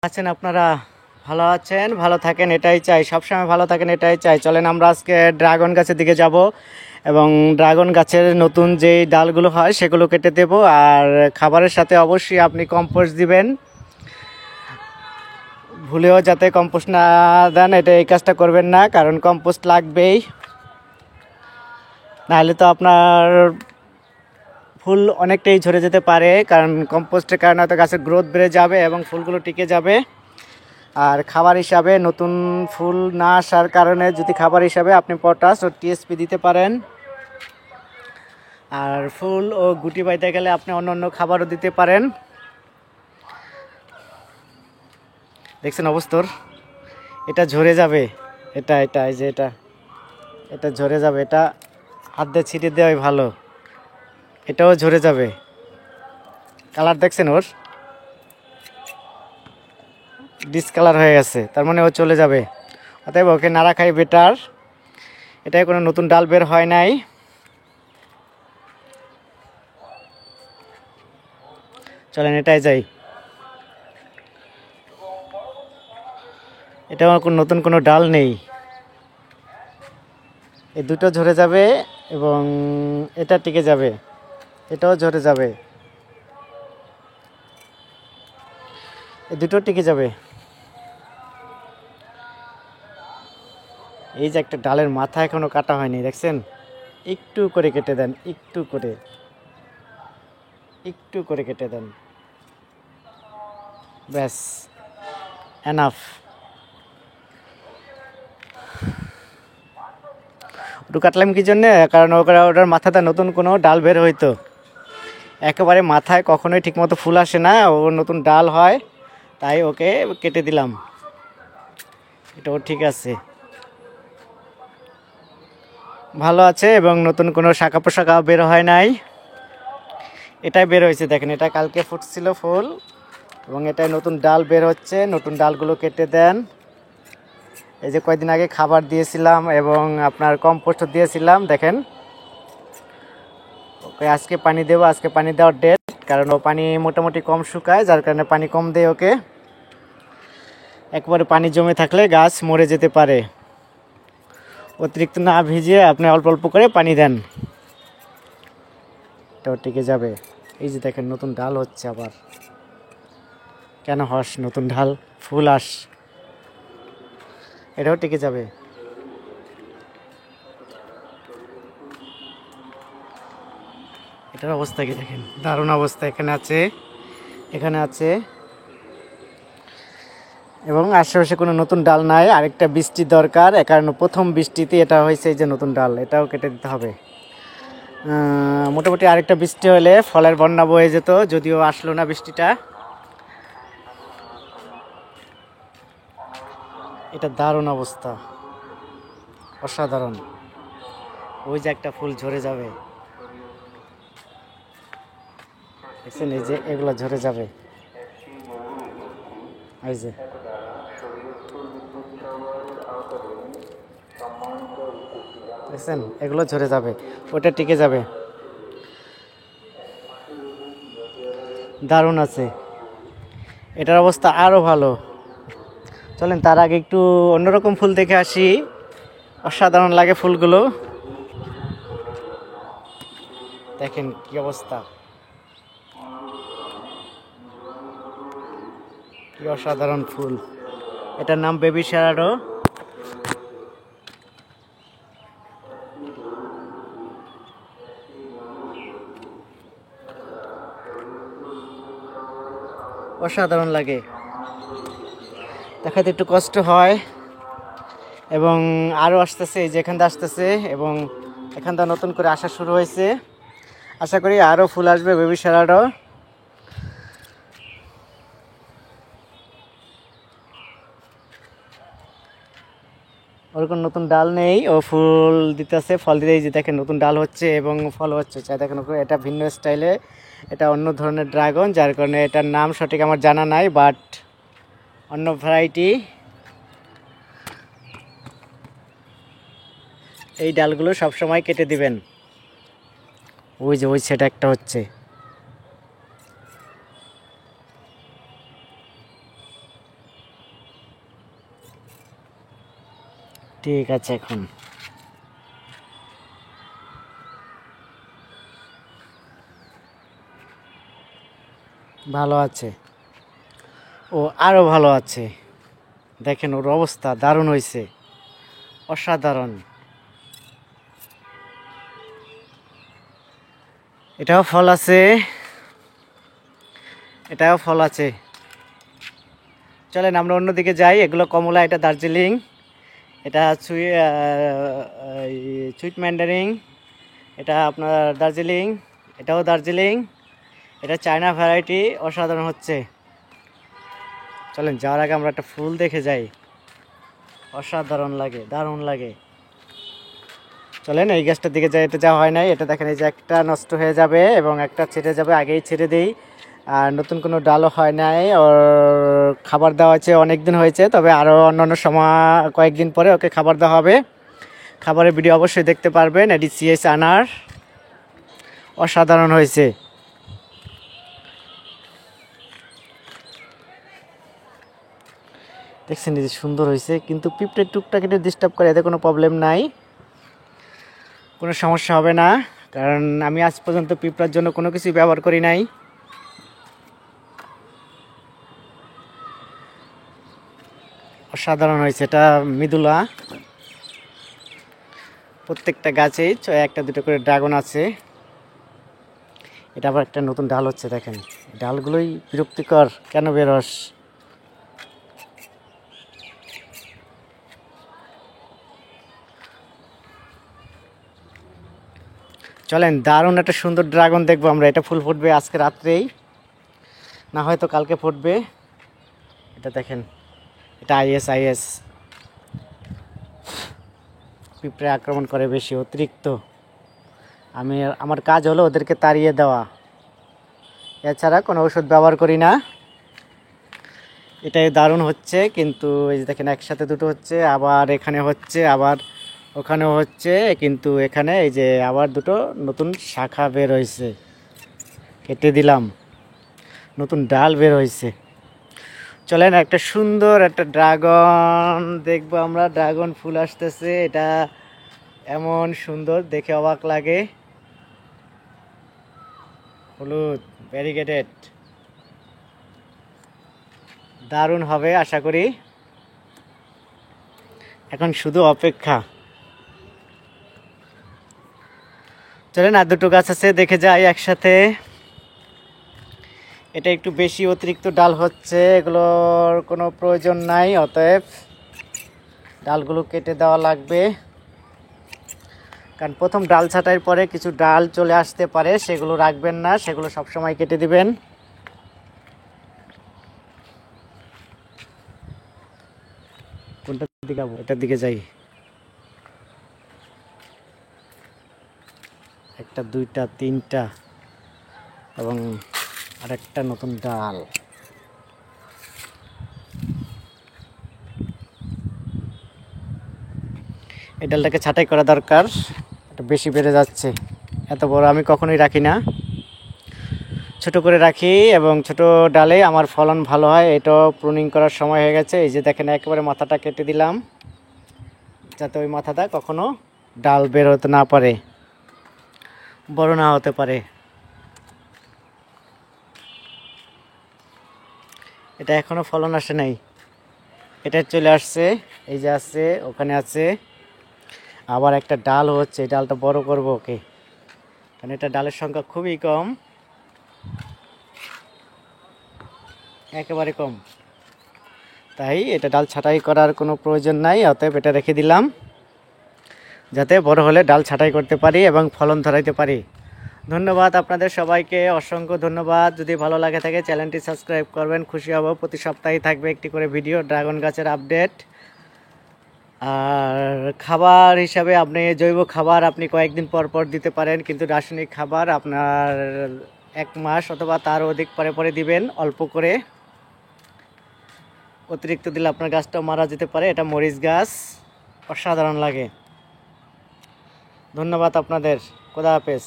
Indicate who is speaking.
Speaker 1: আছেন আপনারা? ভালো আছেন, ভালো থাকেন এটাই চাই, সবসময় ভালো থাকেন এটাই চাই। চলেন আমরা আজকে ড্রাগন গাছের দিকে যাব এবং ড্রাগন গাছের নতুন যেই ডালগুলো হয় সেগুলো কেটে দেব। আর খাবারের সাথে অবশ্যই আপনি কম্পোস্ট দিবেন, ভুলেও যাতে কম্পোস্ট না দেন, এই কাজটা করবেন না, কারণ কম্পোস্ট লাগবেই, নাহলে তো আপনার ফুল অনেকটাই ঝরে যেতে পারে। কারণ কম্পোস্টের কারণে হয়তো গাছের গ্রোথ বেড়ে যাবে এবং ফুলগুলো টিকে যাবে। আর খাবার হিসাবে নতুন ফুল না আসার কারণে যদি খাবার হিসাবে আপনি পটাশ ও টিএসপি দিতে পারেন। আর ফুল ও গুটি পাইতে গেলে আপনি অন্য অন্য খাবারও দিতে পারেন। দেখছেন অবস্থার, এটা ঝরে যাবে, এটা এটা এই যে এটা এটা ঝরে যাবে, এটা হাত দিয়ে ছিটিয়ে দেওয়াই ভালো, এটাও ঝরে যাবে। কালার দেখছেন ওর ডিসকালার হয়ে গেছে, তার মানে ও চলে যাবে। অতএব ওকে না রাখাই বেটার। এটাই কোনো নতুন ডাল বের হয় নাই। চলেন এটাই যাই। এটাও কোনো নতুন কোনো ডাল নেই, এই দুটো ঝরে যাবে এবং এটা টিকে যাবে, এটাও ঝরে যাবে, এই দুটো টিকে যাবে। এই যে একটা ডালের মাথা এখনো কাটা হয়নি, দেখছেন? একটু করে কেটে দেন, একটু করে, একটু করে কেটে দেন, ব্যাস এনাফ। ওটু কাটলাম কি জন্যে? কারণ ওটার মাথাটা নতুন কোনো ডাল বের হইতো, একেবারে মাথায় কখনোই ঠিকমতো ফুল আসে না, ও নতুন ডাল হয়, তাই ওকে কেটে দিলাম। এটাও ঠিক আছে, ভালো আছে এবং নতুন কোনো শাখা পোশাকা বের হয় নাই। এটাই বের হয়েছে, দেখেন, এটা কালকে ফুটছিল ফুল এবং এটাই নতুন ডাল বের হচ্ছে। নতুন ডালগুলো কেটে দেন। এই যে কয়েকদিন আগে খাবার দিয়েছিলাম এবং আপনার কম্পোস্ট দিয়েছিলাম, দেখেন। ওকে আজকে পানি দেবো, আজকে পানি দেওয়ার ডেট, কারণ ও পানি মোটামুটি কম শুকায়, যার কারণে পানি কম দেয় ওকে। একবারে পানি জমে থাকলে গাছ মরে যেতে পারে। অতিরিক্ত না ভিজিয়ে আপনি অল্প অল্প করে পানি দেন, এটাও টিকে যাবে। এই যে দেখেন নতুন ডাল হচ্ছে আবার, কেন হস, নতুন ডাল ফুল আস, এটাও টিকে যাবে। এটার অবস্থা কি দেখেন, দারুণ অবস্থা। এখানে আছে, এখানে আছে এবং আশেপাশে কোনো নতুন ডাল নাই। আরেকটা বৃষ্টি দরকার, কারণ প্রথম বৃষ্টিতে এটা হয়েছে, এই যে নতুন ডাল, এটাও কেটে দিতে হবে। মোটামুটি আরেকটা বৃষ্টি হলে ফলের বন্যা বয়ে যেত, যদিও আসলো না বৃষ্টিটা। এটা দারুণ অবস্থা, অসাধারণ। ওই যে একটা ফুল ঝরে যাবে, দেখছেন? এই যে এগুলো ঝরে যাবে, এই যে দেখছেন, এগুলো ঝরে যাবে, ওটা টিকে যাবে। দারুণ আছে, এটার অবস্থা আরও ভালো। চলেন তার আগে একটু অন্যরকম ফুল দেখে আসি, অসাধারণ লাগে ফুলগুলো। দেখেন কি অবস্থা, কি অসাধারণ ফুল। এটার নাম বেবি শ্যাডো। অসাধারণ লাগে, দেখাতে একটু কষ্ট হয় এবং আরও আসতেছে, এই যে এখান থেকে আসতেছে এবং এখান থেকে নতুন করে আসা শুরু হয়েছে। আশা করি আরও ফুল আসবে বেবি শ্যাডো। ওরকম নতুন ডাল নেই, ও ফুল দিতেছে, ফল দিতে, এই যে দেখেন নতুন ডাল হচ্ছে এবং ফল হচ্ছে। চাই দেখেন, এটা ভিন্ন স্টাইলে, এটা অন্য ধরনের ড্রাগন, যার কারণে এটার নাম সঠিক আমার জানা নাই, বাট অন্য ভ্যারাইটি। এই ডালগুলো সব সময় কেটে দিবেন। ওই যে ওই সেটা একটা হচ্ছে, ঠিক আছে, এখন ভালো আছে, ও আরো ভালো আছে। দেখেন ওর অবস্থা দারুণ হয়েছে, অসাধারণ। এটাও ফল আছে, এটাও ফল আছে। চলেন আমরা অন্যদিকে যাই। এগুলো কমলা, এটা দার্জিলিং, এটা সুইট ম্যান্ডারিং, এটা আপনার দার্জিলিং, এটাও দার্জিলিং, এটা চায়না ভ্যারাইটি, অসাধারণ হচ্ছে। চলেন যাওয়ার আগে আমরা একটা ফুল দেখে যাই, অসাধারণ লাগে, দারুণ লাগে। চলেন এই গাছটার দিকে যাই, এটা যাওয়া হয় নাই। এটা দেখেন এই যে একটা নষ্ট হয়ে যাবে এবং একটা ছেড়ে যাবে, আগেই ছেড়ে দিই। আর নতুন কোনো ডালও হয় নাই, ওর খাবার দেওয়া হয়েছে অনেক দিন হয়েছে, তবে আরও অন্যান্য সময় কয়েকদিন পরে ওকে খাবার দেওয়া হবে। খাবারের ভিডিও অবশ্যই দেখতে পারবেন। এটি সিএস আনার, অসাধারণ হয়েছে। দেখছেন এই যে সুন্দর হয়েছে, কিন্তু পিঁপড়ের টুকটাক একটু ডিস্টার্ব করে, এতে কোনো প্রবলেম নাই, কোনো সমস্যা হবে না, কারণ আমি আজ পর্যন্ত পিঁপড়ার জন্য কোনো কিছুই ব্যবহার করি নাই। অসাধারণ হয়েছে। এটা মৃদুলা, প্রত্যেকটা গাছেই একটা দুটো করে ড্রাগন আছে। এটা আবার একটা নতুন ডাল হচ্ছে, দেখেন ডালগুলোই বিরক্তিকর, কেন বেরস। চলেন দারুণ একটা সুন্দর ড্রাগন দেখবো আমরা। এটা ফুল ফুটবে আজকে রাত্রেই, না হয়তো কালকে ফুটবে। এটা দেখেন, এটা আইএস পিঁপড়ে আক্রমণ করে বেশি, অতিরিক্ত। আমার কাজ হলো ওদেরকে তাড়িয়ে দেওয়া, এছাড়া কোনো ওষুধ ব্যবহার করি না। এটাই দারুণ হচ্ছে, কিন্তু এই যে দেখেন একসাথে দুটো হচ্ছে, আবার এখানে হচ্ছে, আবার ওখানেও হচ্ছে, কিন্তু এখানে এই যে আবার দুটো নতুন শাখা বের হয়েছে, কেটে দিলাম, নতুন ডাল বের হয়েছে। চলেন একটা সুন্দর একটা ড্রাগন দেখবো আমরা। ড্রাগন ফুল আসতেছে, এটা এমন সুন্দর দেখে অবাক লাগে, হলুদ ভ্যারিগেটেড, দারুণ হবে আশা করি। এখন শুধু অপেক্ষা। চলেন আর দুটো গাছ আছে, দেখে যাই একসাথে। এটা একটু বেশি অতিরিক্ত ডাল হচ্ছে, এগুলোর কোনো প্রয়োজন নাই, অতএব ডালগুলো কেটে দেওয়া লাগবে। কারণ প্রথম ডাল ছাঁটাইয়ের পরে কিছু ডাল চলে আসতে পারে, সেগুলো রাখবেন না, সেগুলো সবসময় কেটে দিবেন। কোনটার দিকে যাবো? এটার দিকে যাই। একটা, দুইটা, তিনটা, এবং আরেকটা নতুন ডাল। এই ডালটাকে ছাঁটাই করা দরকার, এটা বেশি বেড়ে যাচ্ছে। এত বড় আমি কখনোই রাখি না, ছোট করে রাখি, এবং ছোট ডালে আমার ফলন ভালো হয়। এটাও প্রুনিং করার সময় হয়ে গেছে। এই যে দেখেন একেবারে মাথাটা কেটে দিলাম, যাতে ওই মাথাটা কখনো ডাল বের হতে না পারে, বড় না হতে পারে। এটা এখনো ফলন আসে নাই, এটা চলে আসছে, এই যে আছে, ওখানে আছে, আবার একটা ডাল হচ্ছে। এই ডালটা বড় করব ওকে, কারণ এটা ডালের সংখ্যা খুবই কম, একেবারে কম, তাই এটা ডাল ছাঁটাই করার কোনো প্রয়োজন নাই। অতএব এটা রেখে দিলাম, যাতে বড় হলে ডাল ছাঁটাই করতে পারি এবং ফলন ধরাইতে পারি। ধন্যবাদ আপনাদের সবাইকে, অসংখ্য ধন্যবাদ। যদি ভালো লাগে থাকে চ্যানেলটি সাবস্ক্রাইব করবেন, খুশি হব। প্রতি সপ্তাহে থাকবে একটি করে ভিডিও, ড্রাগন গাছের আপডেট। আর খাবার হিসাবে আপনি জৈব খাবার আপনি কয়েকদিন পর পর দিতে পারেন, কিন্তু রাসায়নিক খাবার আপনার 1 মাস অথবা তার অধিক পরে পরে দিবেন, অল্প করে। অতিরিক্ত দিলে আপনার গাছটাও মারা যেতে পারে। এটা মরিচ গাছ, অসাধারণ লাগে। ধন্যবাদ আপনাদের, খোদা হাফেজ।